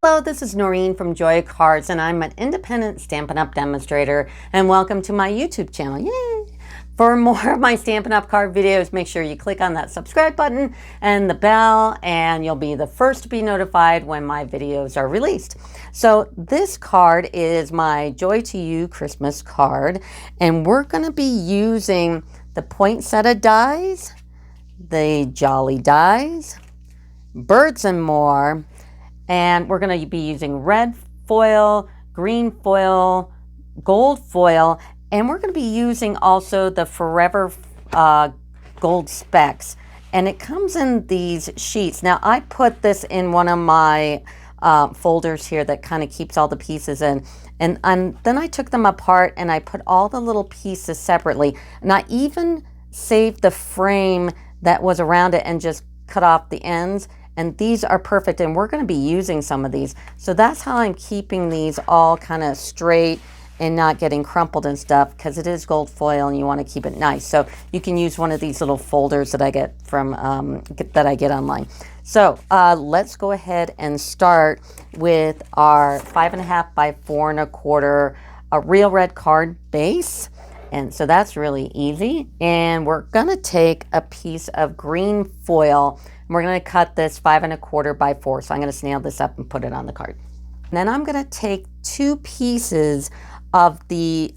Hello, this is Noreen from Joy Cards, and I'm an independent Stampin' Up! Demonstrator, and welcome to my YouTube channel. Yay! For more of my Stampin' Up! Card videos, make sure you click on that subscribe button and the bell, and you'll be the first to be notified when my videos are released. So this card is my Joy to You Christmas card, and we're going to be using the poinsettia dies, the jolly dies, birds and more. And we're going to be using red foil, green foil, gold foil, and we're going to be using also the Forever gold specks. And it comes in these sheets. Now, I put this in one of my folders here that kind of keeps all the pieces in. And then I took them apart and I put all the little pieces separately. And I even saved the frame that was around it and just cut off the ends. And these are perfect, and we're going to be using some of these. So that's how I'm keeping these all kind of straight and not getting crumpled and stuff, because it is gold foil and you want to keep it nice. So you can use one of these little folders that I get from that I get online. So let's go ahead and start with our 5.5 by 4 1/4 a real red card base. And so that's really easy. And we're going to take a piece of green foil. We're going to cut this 5 1/4 by 4. So I'm going to snail this up and put it on the card. And then I'm going to take 2 pieces of the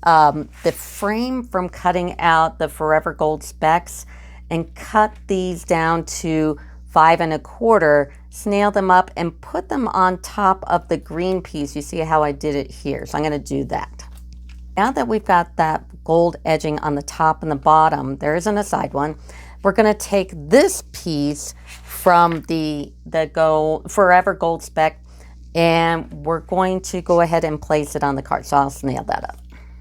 frame from cutting out the Forever Gold specks and cut these down to 5 1/4, snail them up and put them on top of the green piece. You see how I did it here. So I'm going to do that. Now that we've got that gold edging on the top and the bottom, there isn't a side one. We're going to take this piece from the Forever Gold spec, and we're going to go ahead and place it on the card. So I'll snail that up.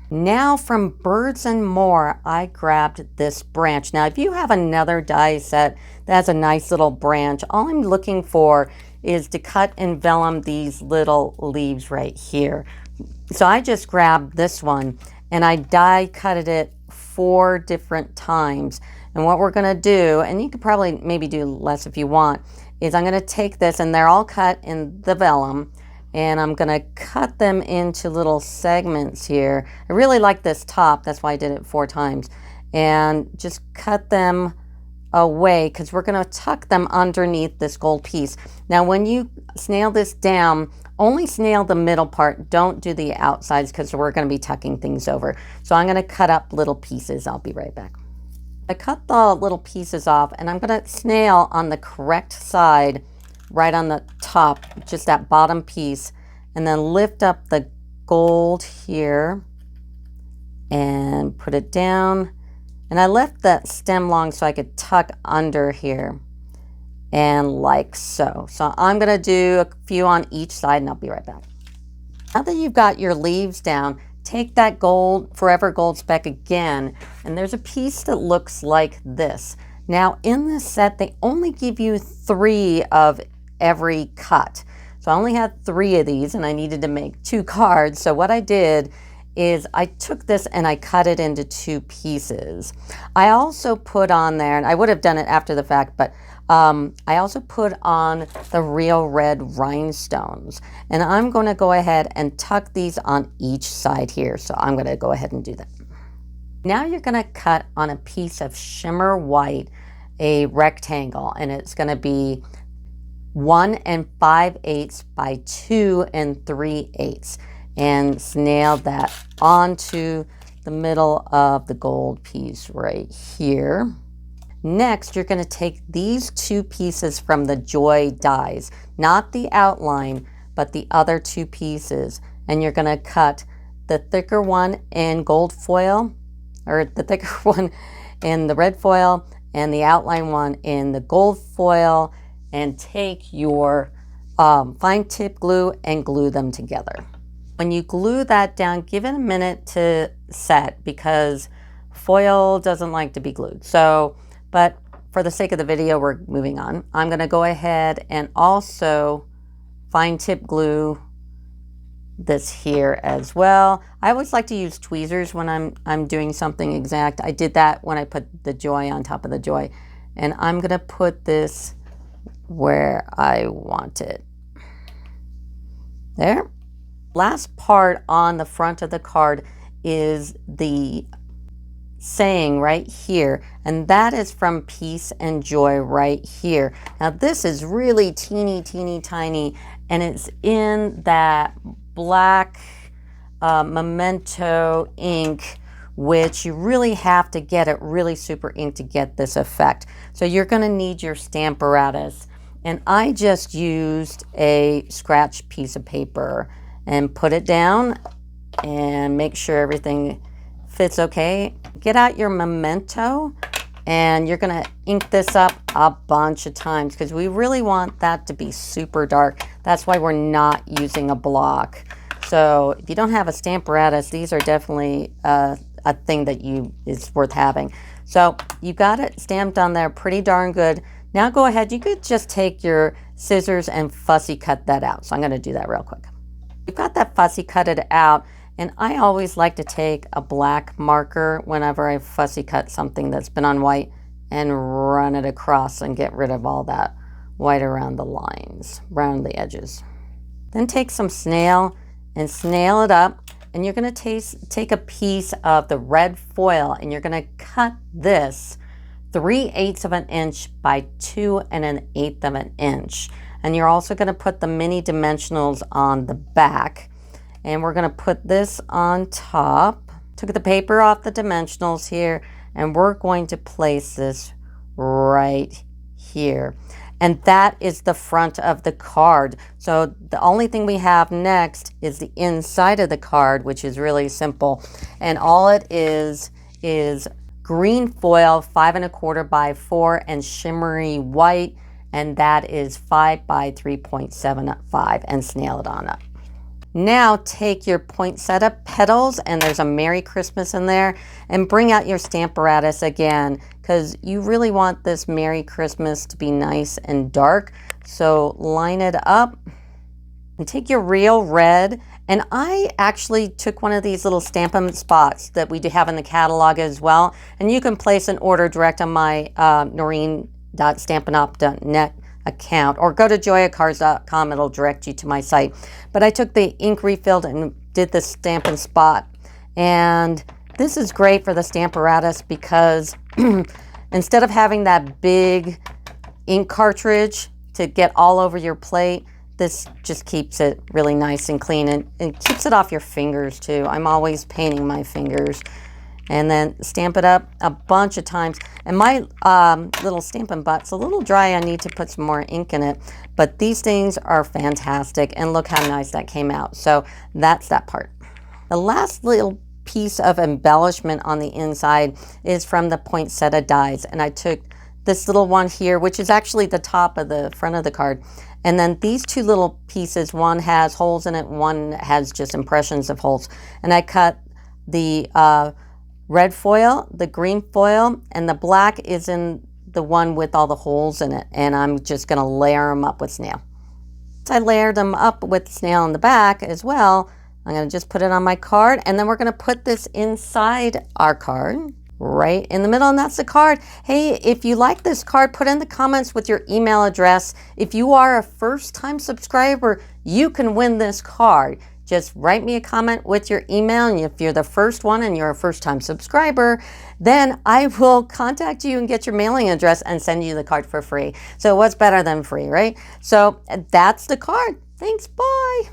Now from Birds and More, I grabbed this branch. Now if you have another die set that has a nice little branch, all I'm looking for is to cut and vellum these little leaves right here. So I just grabbed this one and I die cutted it 4 different times. And what we're going to do, and you could probably maybe do less if you want, is I'm going to take this, and they're all cut in the vellum, and I'm going to cut them into little segments here. I really like this top, that's why I did it 4 times. And just cut them away, because we're going to tuck them underneath this gold piece. Now when you snail this down, only snail the middle part, don't do the outsides, because we're going to be tucking things over. So I'm going to cut up little pieces. I'll be right back. I cut the little pieces off, and I'm going to snail on the correct side, right on the top, just that bottom piece, and then lift up the gold here and put it down. And I left that stem long so I could tuck under here, and like so. So I'm going to do a few on each side, and I'll be right back. Now that you've got your leaves down, take that gold Forever Gold spec again, and there's a piece that looks like this. Now in this set, they only give you 3 of every cut. So I only had 3 of these, and I needed to make 2 cards. So what I did is I took this and I cut it into 2 pieces. I also put on there, and I would have done it after the fact, but I also put on the real red rhinestones, and I'm going to go ahead and tuck these on each side here. So I'm going to go ahead and do that. Now you're going to cut on a piece of shimmer white, a rectangle, and it's going to be 1 5/8 by 2 3/8, and snail that onto the middle of the gold piece right here. Next, you're going to take these 2 pieces from the Joy dies, not the outline, but the other 2 pieces, and you're going to cut the thicker one in gold foil, or the thicker one in the red foil, and the outline one in the gold foil, and take your fine tip glue and glue them together. When you glue that down, give it a minute to set, because foil doesn't like to be glued. But for the sake of the video, we're moving on. I'm going to go ahead and also fine tip glue this here as well. I always like to use tweezers when I'm doing something exact. I did that when I put the Joy on top of the Joy. And I'm going to put this where I want it. There. Last part on the front of the card is the saying right here, and that is from Peace and Joy right here. Now this is really teeny tiny, and it's in that black memento ink, which you really have to get it really super ink to get this effect. So you're going to need your Stamparatus, and I just used a scratch piece of paper and put it down and make sure everything fits okay. Get out your memento, and you're going to ink this up a bunch of times because we really want that to be super dark. That's why we're not using a block. So if you don't have a Stamparatus, these are definitely a thing that is worth having. So you got it stamped on there pretty darn good. Now go ahead, you could just take your scissors and fussy cut that out. So I'm going to do that real quick. You've got that fussy cutted out, and I always like to take a black marker whenever I fussy cut something that's been on white and run it across and get rid of all that white around the lines, around the edges. Then take some snail and snail it up, and you're going to take a piece of the red foil, and you're going to cut this 3/8 of an inch by 2 1/8 of an inch. And you're also going to put the mini dimensionals on the back. And we're going to put this on top. Took the paper off the dimensionals here, and we're going to place this right here. And that is the front of the card. So the only thing we have next is the inside of the card, which is really simple. And all it is green foil, 5 1/4 by 4, and shimmery white. And that is 5 by 3.75, and snail it on up. Now take your poinsettia petals, and there's a Merry Christmas in there, and bring out your Stamparatus again, because you really want this Merry Christmas to be nice and dark. So line it up and take your real red, and I actually took one of these little Stampin' spots that we do have in the catalog as well, and you can place an order direct on my noreen.stampinup.net account, or go to joyacards.com. It'll direct you to my site. But I took the ink refilled and did the Stampin' spot, and this is great for the Stamparatus because instead of having that big ink cartridge to get all over your plate, this just keeps it really nice and clean, and it keeps it off your fingers too. I'm always painting my fingers. And then stamp it up a bunch of times. And my little Stampin' Butt's a little dry. I need to put some more ink in it. But these things are fantastic. And look how nice that came out. So that's that part. The last little piece of embellishment on the inside is from the poinsettia dies. And I took this little one here, which is actually the top of the front of the card. And then these two little pieces, one has holes in it, one has just impressions of holes. And I cut the red foil, the green foil, and the black is in the one with all the holes in it. And I'm just going to layer them up with snail. So I layered them up with snail on the back as well. I'm going to just put it on my card, and then we're going to put this inside our card right in the middle, and that's the card. Hey, if you like this card, put in the comments with your email address. If you are a first-time subscriber, you can win this card. Just write me a comment with your email, and if you're the first one and you're a first-time subscriber, then I will contact you and get your mailing address and send you the card for free. So what's better than free, right? So that's the card. Thanks, bye.